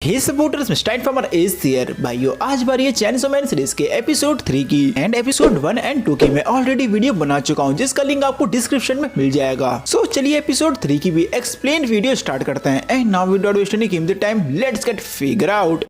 Hey supporters, mister informer is here. भाइयों, आज बारी है चैनसो मैन सीरीज के एपिसोड 3 की एंड एपिसोड 1 एंड 2 की मैं ऑलरेडी वीडियो बना चुका हूं, जिसका लिंक आपको डिस्क्रिप्शन में मिल जाएगा। सो चलिए एपिसोड 3 की भी एक्सप्लेन वीडियो स्टार्ट करते हैं। And now without wasting any कीमती time, let's get figure out.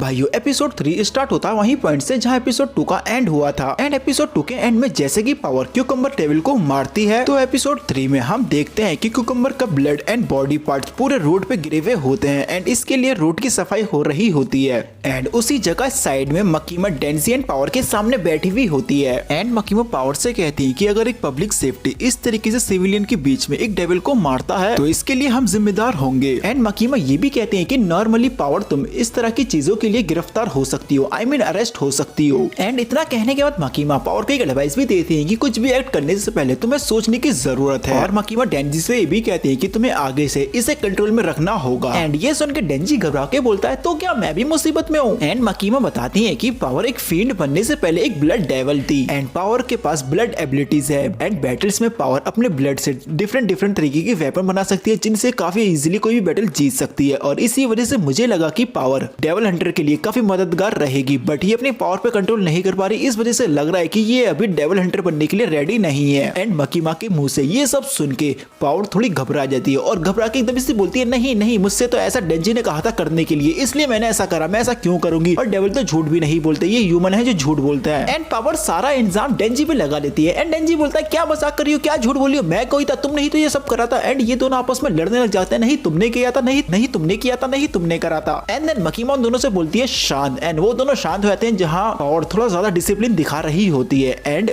भाइयों, एपिसोड 3 स्टार्ट होता है वहीं पॉइंट से जहां एपिसोड 2 का एंड हुआ था। एंड एपिसोड 2 के एंड में जैसे कि पावर क्यूकम्बर डेविल को मारती है, तो एपिसोड 3 में हम देखते हैं कि क्यूकम्बर का ब्लड एंड बॉडी पार्ट्स पूरे रोड पे गिरे हुए होते हैं एंड इसके लिए रोड की सफाई हो रही होती है। एंड उसी जगह साइड में मकीमा डेंजी एंड पावर के सामने बैठी हुई होती है एंड मकीमा पावर से कहती है कि अगर एक पब्लिक सेफ्टी इस तरीके से सिविलियन के बीच में एक डेविल को मारता है तो इसके लिए हम जिम्मेदार होंगे। एंड मकीमा ये भी कहते हैं कि नॉर्मली पावर तुम इस तरह की चीजों के लिए गिरफ्तार हो सकती हो, आई मीन अरेस्ट हो सकती हो। एंड इतना कहने के बाद मकीमा पावर को एक एडवाइस भी देती है कि कुछ भी एक्ट करने से पहले तुम्हें सोचने की जरूरत है। और मकीमा डेंजी से ये भी कहती है कि तुम्हें आगे से इसे कंट्रोल में रखना होगा। एंड ये सुन के डेंजी घबरा के बोलता है, तो क्या मैं भी मुसीबत में हूँ? एंड मकीमा बताती है कि पावर एक फील्ड बनने से पहले एक ब्लड डेविल थी एंड पावर के पास ब्लड एबिलिटीज है एंड बैटल्स में पावर अपने ब्लड से डिफरेंट तरीके की वेपन बना सकती है, जिनसे काफी इजीली कोई भी बैटल जीत सकती है। और इसी वजह से मुझे लगा कि पावर डेविल हंटर के लिए काफी मददगार रहेगी, बट ये अपने पावर पे कंट्रोल नहीं कर पा रही। इस वजह से लग रहा है कि ये अभी डेविल हंटर बनने के लिए रेडी नहीं है। एंड मकीमा के मुंह से ये सब सुन के पावर थोड़ी घबरा जाती है और घबरा के एकदम इससे बोलती है, नहीं नहीं, मुझसे तो ऐसा डेंजी ने कहा था करने के लिए, इसलिए मैंने ऐसा करा, मैं ऐसा क्यों करूंगी? और डेविल तो झूठ भी नहीं बोलते, ये ह्यूमन है जो झूठ बोलता है। एंड पावर सारा इंजाम डेंजी पे लगा देती है एंड डेंजी बोलता है, क्या मजाक कर रही हो, क्या झूठ बोली हो, मैं कोई था, तुम नहीं तो ये सब करा था। एंड ये दोनों आपस में लड़ने लग जाते हैं, नहीं तुमने किया था, नहीं नहीं तुमने किया था, नहीं तुमने करा था। एंड देन मकीमा उन दोनों से बोलती है शांत, एंड वो दोनों शांत हो जाते हैं जहां और थोड़ा ज्यादा डिसिप्लिन दिखा रही होती है। एंड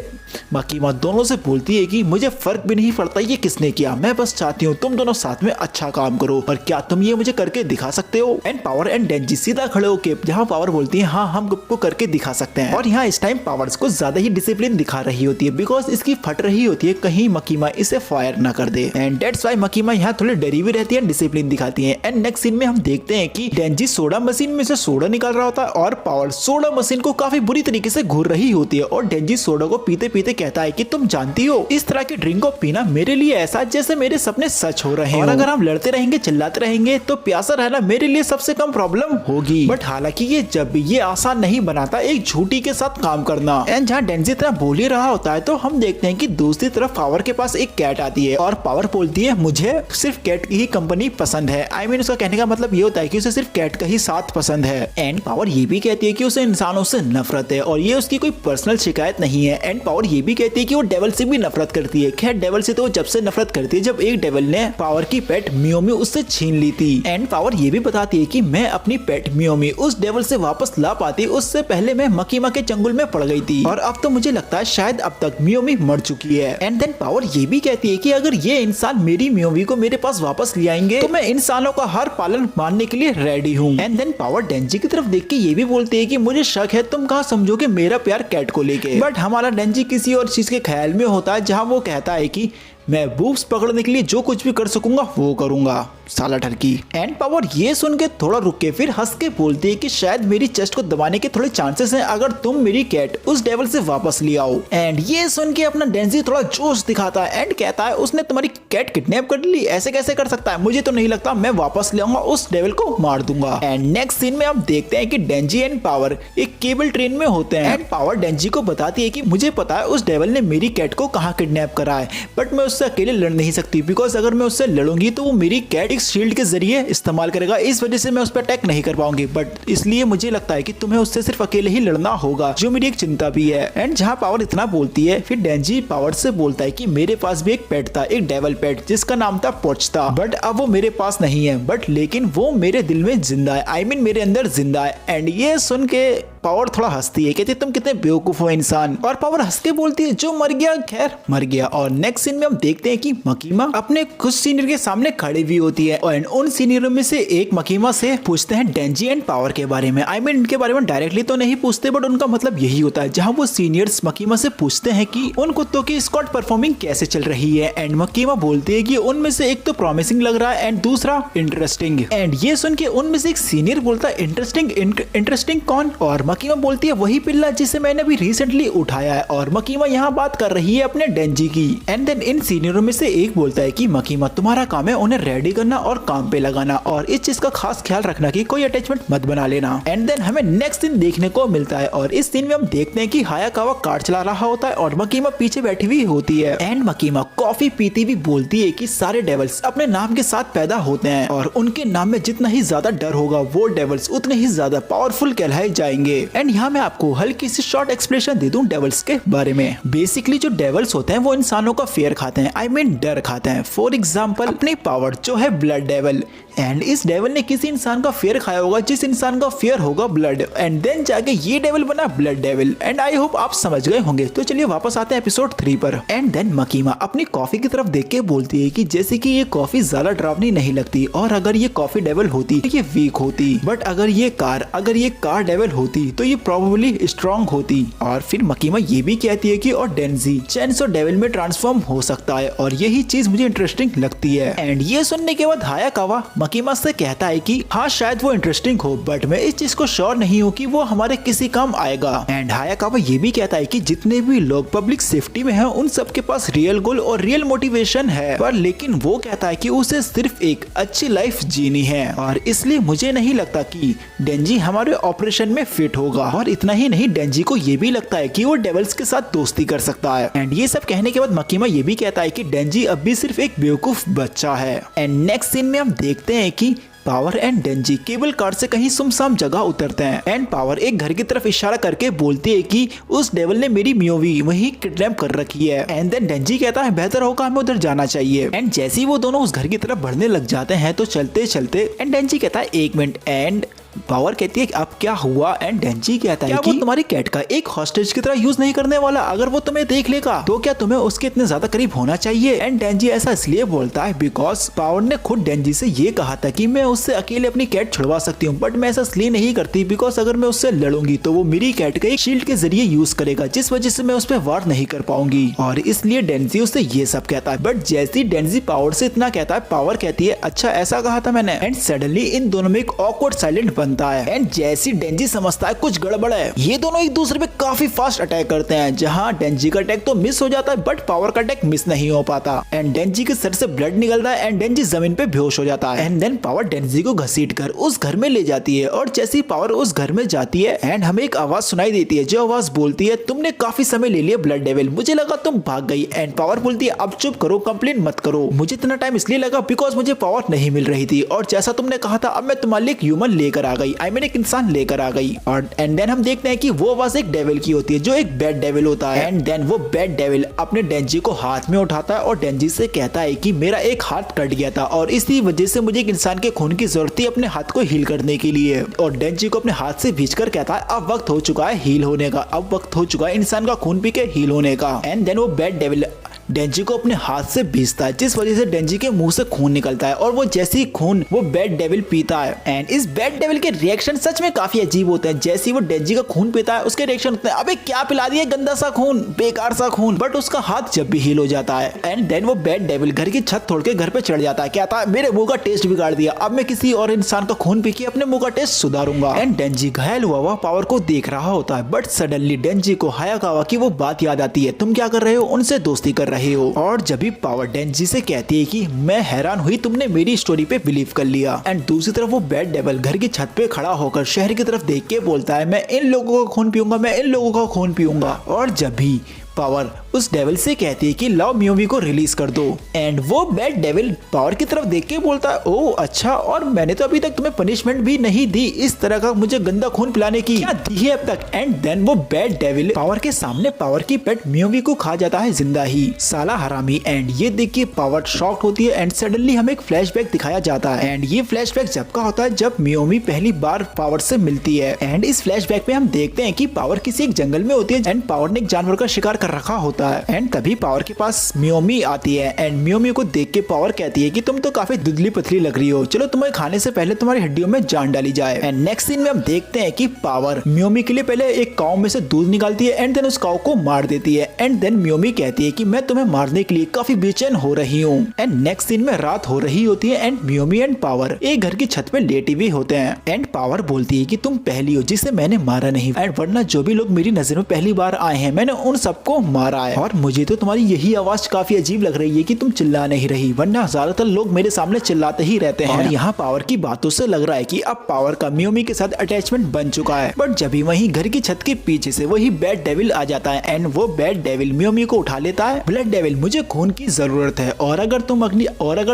मकीमा दोनों से बोलती है कि मुझे फर्क भी नहीं पड़ता ये किसने किया, मैं बस चाहती हूँ तुम दोनों साथ में अच्छा काम करो, और क्या तुम ये मुझे करके दिखा सकते हो? एंड पावर एंड डेंजी सीधा खड़े होके जहाँ पावर बोलती है हाँ हम को करके दिखा सकते हैं। और यहाँ इस टाइम पावर्स को ज्यादा ही डिसिप्लिन दिखा रही होती है बिकॉज इसकी फट रही होती है कहीं मकीमा इसे फायर ना कर दे। एंड दैट्स व्हाई मकीमा यहाँ थोड़ी डरी हुई रहती है, डिसिप्लिन दिखाती है। एंड नेक्स्ट सीन में हम देखते हैं कि डेंजी सोडा मशीन में से सोडा निकाल रहा होता है और पावर सोडा मशीन को काफी बुरी तरीके से घूर रही होती है। और डेंजी सोडा को पीते पीते कहता है कि तुम जानती हो इस तरह की ड्रिंक को पीना मेरे लिए ऐसा जैसे मेरे सपने सच हो रहे हैं, और अगर हम लड़ते रहेंगे चिल्लाते रहेंगे तो प्यासा रहना मेरे लिए सबसे कम प्रॉब्लम होगी। बट हालांकि ये जब भी ये आसान नहीं बनाता एक झूठी के साथ काम करना। एंड जहाँ डेंजी इतना बोल ही रहा होता है तो हम देखते हैं कि दूसरी तरफ पावर के पास एक कैट आती है और पावर बोलती है मुझे सिर्फ कैट की ही कंपनी पसंद है। आई मीन उसका कहने का मतलब ये होता है कि उसे सिर्फ कैट का ही साथ पसंद है। एंड पावर ये भी कहती है कि उसे इंसानों से नफरत है और ये उसकी कोई पर्सनल शिकायत नहीं है। एंड पावर ये भी कहती है कि वो डेविल से भी नफरत करती है। खैर डेविल से तो जब से नफरत करती है जब एक डेविल ने पावर की पेट मियोमी उससे छीन ली थी। एंड पावर ये भी बताती है कि मैं अपनी पेट मियोमी उस डेविल से वापस ला पाती उससे पहले मैं मकीमा के चंगुल में पड़ गई थी, और अब तो मुझे लगता है शायद अब तक मियोमी मर चुकी है। एंड देन पावर ये भी कहती है कि अगर ये इंसान मेरी मियोमी को मेरे पास वापस ले आएंगे तो मैं इंसानों का हर पालन मानने के लिए रेडी हूँ। एंड देन पावर डेंजी की तरफ देख के ये भी बोलती है कि मुझे शक है तुम कहाँ समझोगे मेरा प्यार कैट को लेके। बट हमारा डेंजी किसी और चीज के ख्याल में होता है जहाँ वो कहता है कि मैं बूब्स पकड़ने के लिए जो कुछ भी कर सकूंगा वो करूंगा, साला ठरकी। एंड पावर ये सुन के थोड़ा रुक के फिर हंस के बोलती है कि शायद मेरी चेस्ट को दबाने के थोड़े चांसेस हैं अगर तुम मेरी कैट उस डेविल से वापस ले आओ। एंड ये सुन के अपना डेंजी थोड़ा जोश दिखाता है एंड कहता है उसने तुम्हारी कैट किडनैप कर ली, ऐसे कैसे कर सकता है? मुझे तो नहीं लगता, मैं वापस ले आऊंगा, उस डेविल को मार दूंगा। एंड नेक्स्ट सीन में आप देखते हैं कि डेंजी एंड पावर एक केबल ट्रेन में होते हैं एंड पावर डेंजी को बताती है कि मुझे पता है उस डेविल ने मेरी कैट को कहाँ किडनैप करा है, बट मैं उससे अकेले लड़ नहीं सकती बिकॉज अगर मैं उससे लड़ूंगी तो वो मेरी कैट एक शील्ड के जरिए इस्तेमाल करेगा, इस वजह से मैं उस पर अटैक नहीं कर पाऊंगी। बट इसलिए मुझे लगता है कि तुम्हें उससे सिर्फ अकेले ही लड़ना होगा, जो मेरी एक चिंता भी है। एंड जहां पावर इतना बोलती है फिर डेंजी पावर से बोलता है कि मेरे पास भी एक पेट था, एक डेविल पेट जिसका नाम था पोचता, बट अब वो मेरे पास नहीं है, बट लेकिन वो मेरे दिल में जिंदा है, आई मीन मेरे अंदर जिंदा है। एंड ये सुन के पावर थोड़ा हंसती है, कहती है तुम कितने बेवकूफ हो इंसान, और पावर हंस के बोलती है जो मर गया खैर मर गया। और नेक्स्ट सीन में हम देखते हैं कि मकीमा अपने कुछ सीनियर के सामने खड़ी हुई होती है और उन सीनियरों में से एक मकीमा से पूछते हैं डेंजी एंड पावर के बारे में। आई मीन इनके बारे में डायरेक्टली तो नहीं पूछते बट उनका मतलब यही होता है, जहाँ वो सीनियर्स मकीमा से पूछते हैं कि उन कुत्तों की स्क्वाड परफॉर्मिंग कैसे चल रही है। एंड मकीमा बोलती है कि उनमें से एक तो प्रॉमिसिंग लग रहा है एंड दूसरा इंटरेस्टिंग। एंड ये सुन के उनमें से एक सीनियर बोलता है इंटरेस्टिंग? इंटरेस्टिंग कौन? और मकीमा बोलती है वही पिल्ला जिसे मैंने अभी रिसेंटली उठाया है, और मकीमा यहाँ बात कर रही है अपने डेंजी की। एंड देन इन सीनियरों में से एक बोलता है कि मकीमा तुम्हारा काम है उन्हें रेडी करना और काम पे लगाना, और इस चीज का खास ख्याल रखना कि कोई अटैचमेंट मत बना लेना। एंड देन हमें नेक्स्ट सीन देखने को मिलता है, और इस सीन में हम देखते हैं कि हायाकावा कार चला रहा होता है और मकीमा पीछे बैठी हुई होती है। एंड मकीमा कॉफी पीती हुई बोलती है कि सारे डेविल्स अपने नाम के साथ पैदा होते हैं, और उनके नाम में जितना ही ज्यादा डर होगा वो डेविल्स उतने ही ज्यादा पावरफुल कहलाए जाएंगे। एंड यहाँ मैं आपको हल्की सी शॉर्ट एक्सप्लेनेशन दे दूं डेविल्स के बारे में। बेसिकली जो डेविल्स होते हैं वो इंसानों का फेयर खाते हैं, आई मीन डर खाते हैं। फॉर एग्जाम्पल अपनी पावर जो है ब्लड डेविल, एंड इस डेविल ने किसी इंसान का फेयर खाया होगा जिस इंसान का फेयर होगा ब्लड, एंड देन जाके ये डेविल बना blood devil. And I hope आप समझ गए होंगे। तो चलिए वापस आते हैं एपिसोड 3 पर। एंड देन मकीमा अपनी कॉफी की तरफ देख के बोलती है कि जैसे कि ये कॉफी ज्यादा डरावनी नहीं लगती, और अगर ये कॉफी डेविल होती तो ये वीक होती, बट अगर ये कार डेविल होती तो ये प्रोबेबली स्ट्रॉन्ग होती। और फिर मकीमा ये भी कहती है कि और डेंजी चेनसो डेविल में ट्रांसफॉर्म हो सकता है, और यही चीज मुझे इंटरेस्टिंग लगती है। एंड ये सुनने के बाद हायाकावा मकीमा से कहता है कि हाँ शायद वो इंटरेस्टिंग हो, बट मैं इस चीज को श्योर नहीं हूँ कि वो हमारे किसी काम आएगा। एंड हायाकावा ये भी कहता है कि जितने भी लोग पब्लिक सेफ्टी में हैं उन सबके पास रियल गोल और रियल मोटिवेशन है, पर लेकिन वो कहता है कि उसे सिर्फ एक अच्छी लाइफ जीनी है, और इसलिए मुझे नहीं लगता कि डेंजी हमारे ऑपरेशन में फिट होगा। और इतना ही नहीं, डेंजी को ये भी लगता है कि वो डेविल्स के साथ दोस्ती कर सकता है। एंड ये सब कहने के बाद मकीमा ये भी कहता है कि डेंजी अब भी सिर्फ एक बेवकूफ बच्चा है। एंड नेक्स्ट सीन में हम देखते हैं कि पावर एंड डेंजी केबल कार से कहीं सुमसाम जगह उतरते हैं। एंड पावर एक घर की तरफ इशारा करके बोलती है कि उस डेविल ने मेरी मियोवी वहीं किडनैप कर रखी है। एंड देन डेंजी कहता है बेहतर होगा हमें उधर जाना चाहिए। एंड जैसे ही वो दोनों उस घर की तरफ बढ़ने लग जाते हैं तो चलते चलते एंड डेंजी कहता है 1 मिनट, एंड पावर कहती है कि अब क्या हुआ। एंड डेंजी कहता है कि वो तुम्हारी कैट का एक हॉस्टेज की तरह यूज नहीं करने वाला, अगर वो तुम्हें देख लेगा तो क्या तुम्हें उसके इतने ज्यादा करीब होना चाहिए। एंड डेंजी ऐसा इसलिए बोलता है बिकॉज पावर ने खुद डेंजी से ये कहा था कि मैं उससे अकेले अपनी कैट छुड़वा सकती हूँ, बट मैं ऐसा इसलिए नहीं करती बिकॉज अगर मैं उससे लड़ूंगी तो वो मेरी कैट का एक शील्ड के जरिए यूज करेगा, जिस वजह से मैं उस पर वार नहीं कर पाऊंगी, और इसलिए डेंजी उससे ये सब कहता है। बट जैसे ही डेंजी पावर से इतना कहता है, पावर कहती है अच्छा ऐसा कहा था मैंने। एंड सडनली इन दोनों में एक ऑकवर्ड साइलेंट बनता है। एंड जैसी डेंजी समझता है कुछ गड़बड़ है, ये दोनों एक दूसरे पे काफी फास्ट अटैक करते हैं, जहां डेंजी का अटैक तो मिस हो जाता है बट पावर का अटैक मिस नहीं हो पाता। एंड डेंजी के सर से ब्लड निकलता है एंड डेंजी जमीन पे बेहोश हो जाता है। एंड देन पावर डेंजी को घसीटकर उस घर में ले जाती है, और जैसी पावर उस घर में जाती है एंड हमें एक आवाज सुनाई देती है जो आवाज बोलती है तुमने काफी समय ले लिया ब्लड डेविल, मुझे लगा तुम भाग गई। एंड पावर बोलती है अब चुप करो, कंप्लेन मत करो, मुझे इतना टाइम इसलिए लगा बिकॉज मुझे पावर नहीं मिल रही थी, और जैसा तुमने कहा था अब मैं तुम्हारे लिए एक ह्यूमन लेकर आ गई, आई मीन एक इंसान लेकर आ गई। और एंड देन हम देखते हैं कि वो आवाज एक डेविल की होती है जो एक बैड डेविल होता है। एंड देन वो बैड डेविल अपने डेंजी को हाथ में उठाता है और डेंजी से कहता है कि मेरा एक हाथ कट गया था और इसी वजह से मुझे एक इंसान के खून की जरूरत थी अपने हाथ को हील करने के लिए। और डेंजी को अपने हाथ से भींचकर कहता है अब वक्त हो चुका है हील होने का, अब वक्त हो चुका है इंसान का खून पी के हील होने का। एंड देन वो बैड डेविल डेंजी को अपने हाथ से भींचता है, जिस वजह से डेंजी के मुंह से खून निकलता है, और वो जैसे ही खून वो बैड डेविल पीता है। एंड इस बैड डेविल के रिएक्शन सच में काफी अजीब होते हैं। जैसे ही वो डेंजी का खून पीता है उसके रिएक्शन होते हैं अबे क्या पिला दिया गंदा सा खून, बेकार सा खून, बट उसका हाथ जब भी हील हो जाता है। एंड देन वो बैड डेविल घर की छत तोड़ के घर पे चढ़ जाता है, कहता है मेरे मुंह का टेस्ट बिगाड़ दिया, अब मैं किसी और इंसान का खून पी के अपने मुंह का टेस्ट सुधारूंगा। एंड डेंजी घायल हुआ पावर को देख रहा होता है, बट सडनली डेंजी को हायाकावा की वो बात याद आती है, तुम क्या कर रहे हो, उनसे दोस्ती कर रहे हो। और जब पावर डेंजी से कहती है कि मैं हैरान हुई तुमने मेरी स्टोरी पे बिलीव कर लिया। एंड दूसरी तरफ वो बैड डेविल घर की छत पे खड़ा होकर शहर की तरफ देख के बोलता है मैं इन लोगों का खून पीऊंगा, मैं इन लोगों का खून पीऊंगा। और जब भी पावर उस डेविल से कहती है कि लाओ मियोवी को रिलीज कर दो, एंड वो बैड डेविल पावर की तरफ देख के बोलता है ओ अच्छा, और मैंने तो अभी तक तुम्हें पनिशमेंट भी नहीं दी इस तरह का मुझे गंदा खून पिलाने की, क्या दी है अब तक। एंड देन वो बैड डेविल पावर के सामने पावर की पेट मियोवी को खा जाता है जिंदा ही, साला हरामी। एंड ये देख के पावर शॉक्ड होती है एंड सडनली हमें एक फ्लैशबैक दिखाया जाता है। एंड ये फ्लैशबैक जब का होता है जब मियोवी पहली बार पावर से मिलती है। एंड इस फ्लैशबैक में हम देखते हैं कि पावर किसी एक जंगल में होती है एंड पावर ने एक जानवर का शिकार कर रखा होता होता है। एंड तभी पावर के पास मियोमी आती है एंड मियोमी को देख के पावर कहती है कि तुम तो काफी दुबली पतली लग रही हो, चलो तुम्हें खाने से पहले तुम्हारी हड्डियों में जान डाली जाए। एंड नेक्स्ट सीन में हम देखते हैं कि पावर मियोमी के लिए पहले एक काऊ में से दूध निकालती है एंड देन उस काऊ को मार देती है। एंड देन मियोमी कहती है कि मैं तुम्हें मारने के लिए काफी बेचैन हो रही हूँ। एंड नेक्स्ट सीन में रात हो रही होती है एंड मियोमी एंड पावर एक घर की छत पे लेटे हुए होते हैं। एंड पावर बोलती है कि तुम पहली हो जिसे मैंने मारा नहीं, एंड वरना जो भी लोग मेरी नजर में पहली बार आए हैं मैंने उन सबको मारा है। और मुझे तो तुम्हारी यही आवाज काफी अजीब लग रही है कि तुम चिल्ला नहीं रही, वरना ज्यादातर लोग मेरे सामने चिल्लाते ही रहते हैं। और यहाँ पावर की बातों से लग रहा है कि अब पावर का मियोमी के साथ अटैचमेंट बन चुका है। बट जब भी वही घर की छत के पीछे से वही बैड डेविल आ जाता है एंड वो बैड डेविल मियोमी को उठा लेता है। ब्लड डेविल, मुझे खून की जरूरत है और अगर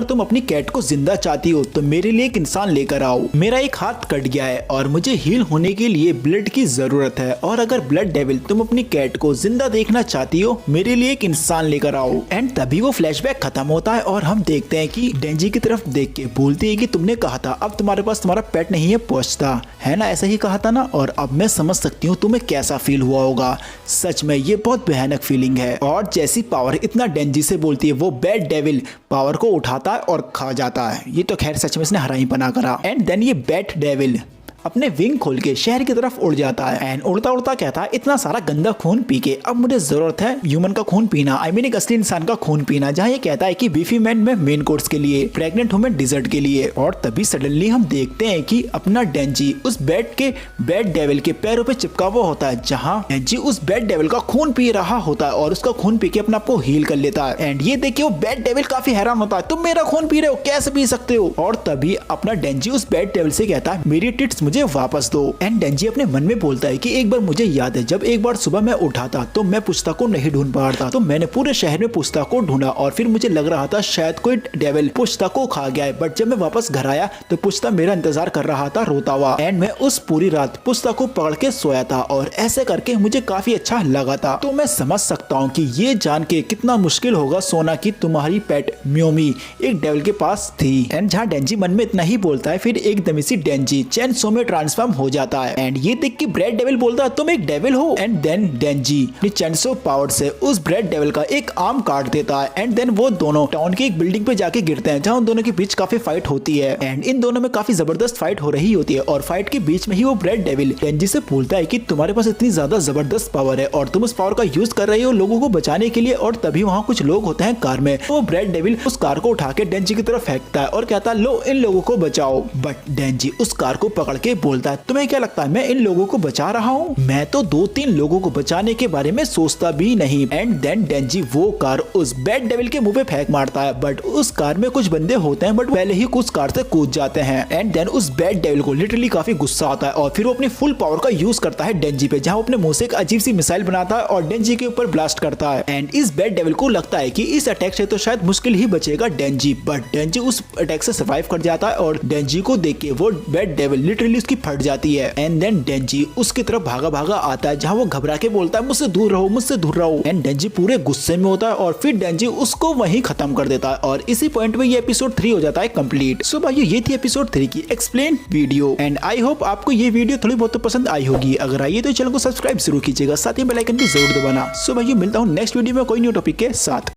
तुम अपनी कैट को जिंदा चाहती हो तो मेरे लिए एक इंसान लेकर आओ। मेरा एक हाथ कट गया है और मुझे हील होने के लिए ब्लड की जरूरत है, और अगर ब्लड डेविल तुम अपनी कैट को जिंदा देखना चाहती हो मेरे लिए एक इंसान लेकर आओ। एंड तभी वो फ्लैशबैक खत्म होता है और हम देखते हैं कि डेंजी की तरफ देख के बोलती है कि तुमने कहा था अब तुम्हारे पास तुम्हारा पेट नहीं है पहुंचता है ना, ऐसा ही कहा था ना, और अब मैं समझ सकती हूँ तुम्हें कैसा फील हुआ होगा। सच में ये बहुत भयानक फीलिंग है। और जैसी पावर इतना डेंजी से बोलती है वो बैड डेविल पावर को उठाता है और खा जाता है। ये तो खैर सच में इसने हराई बना करा। एंड देन ये बैड डेविल अपने विंग खोल के शहर की तरफ उड़ जाता है एंड उड़ता उड़ता कहता है इतना सारा गंदा खून पी के अब मुझे जरूरत है ह्यूमन का खून पीना, आई मीन एक असली इंसान का खून पीना। जहाँ ये कहता है कि बीफी मैन में मेन कोर्स के लिए, प्रेग्नेंट हूँ मैं डिजर्ट के लिए। और तभी सडनली हम देखते हैं कि अपना डेंजी उस बैड डेविल के पैरों पे चिपका हुआ होता है, जहाँ डेंजी उस बैड डेविल का खून पी रहा होता है और उसका खून पी के अपने आप को हील कर लेता है। एंड ये देखिए वो बैड डेविल काफी हैरान होता है, तुम मेरा खून पी रहे हो, कैसे पी सकते हो। और तभी अपना डेंजी उस बैड डेविल से कहता है मेरी टिट्स मुझे वापस दो। एंड डेंजी अपने मन में बोलता है कि एक बार मुझे याद है जब एक बार सुबह मैं उठा था तो मैं पुस्तक को नहीं ढूंढ पा रहा था, तो मैंने पूरे शहर में पुस्तक को ढूंढा और फिर मुझे लग रहा था शायद कोई डेविल पुस्तक को खा गया है। बट जब मैं वापस घर आया तो पुस्तक मेरा इंतजार कर रहा था रोता हुआ। एंड मैं उस पूरी रात पुस्तक को पकड़ के सोया था और ऐसे करके मुझे काफी अच्छा लगा था। तो मैं समझ सकता हूँ कि ये जान के कितना मुश्किल होगा सोना की तुम्हारी पेट मियोमी एक डेविल के पास थी। एंड जहाँ डेंजी मन में इतना ही बोलता है फिर एकदम से डेंजी चेनसो में ट्रांसफॉर्म हो जाता है। एंड ये देख के ब्रेड डेविल बोलता है तुम एक डेविल हो। एंड देन डेंजी अपनी चेनसो पावर से उस ब्रेड डेविल का एक आर्म काट देता है। एंड देन वो दोनों टाउन की एक बिल्डिंग पे जाके गिरते हैं, जहाँ उन दोनों के बीच काफी फाइट होती है। एंड इन दोनों में काफी जबरदस्त फाइट हो रही होती है और फाइट के बीच में ही वो ब्रेड डेविल डेंजी से बोलता है कि तुम्हारे पास इतनी ज्यादा जबरदस्त पावर है और तुम उस पावर का यूज कर रही हो लोगों को बचाने के लिए। और तभी वहाँ कुछ लोग होते हैं कार में, वो ब्रेड डेविल उस कार को उठा के डेंजी की तरफ फेंकता है और कहता है लो इन लोगों को बचाओ। बट डेंजी उस कार को पकड़ के बोलता है तुम्हें क्या लगता है मैं इन लोगों को बचा रहा हूँ? मैं तो 2-3 लोगों को बचाने के बारे में सोचता भी नहीं। एंड देन डेंजी वो कार उस बैड डेविल के मुंह पे फेंक मारता है। बट उस कार में कुछ बंदे होते हैं बट पहले ही कुछ कार से कूद जाते हैं। एंड देन उस बैड डेविल को लिटरली काफी गुस्सा आता है और फिर वो अपनी फुल पावर का यूज करता है डेंजी पे, जहाँ अपने मुंह से एक अजीब सी मिसाइल बनाता है और डेंजी के ऊपर ब्लास्ट करता है। एंड इस बैड डेविल को लगता है कि इस अटैक से तो शायद मुश्किल ही बचेगा डेंजी, बट डेंजी उस अटैक से सर्वाइव कर जाता है और डेंजी को देख के वो बैड डेविल लिटरली उसकी फट जाती है। एंड देन डेंजी उसकी तरफ भागा भागा आता है, जहाँ वो घबरा के बोलता है मुझसे दूर रहो, मुझसे दूर रहो। एंड डेंजी पूरे गुस्से में होता है और फिर डेंजी उसको वहीं खत्म कर देता है और इसी पॉइंट पे ये एपिसोड 3 हो जाता है कंप्लीट। सो भाइयों ये थी एपिसोड 3 की explain video and I hope आपको ये वीडियो थोड़ी बहुत तो पसंद आई होगी। अगर आई है तो चैनल को सब्सक्राइब जरूर कीजिएगा, साथ ही बेल आइकन भी जरूर दबाना। सो भाइयों मिलता हूँ नेक्स्ट वीडियो में कोई न्यू टॉपिक के साथ।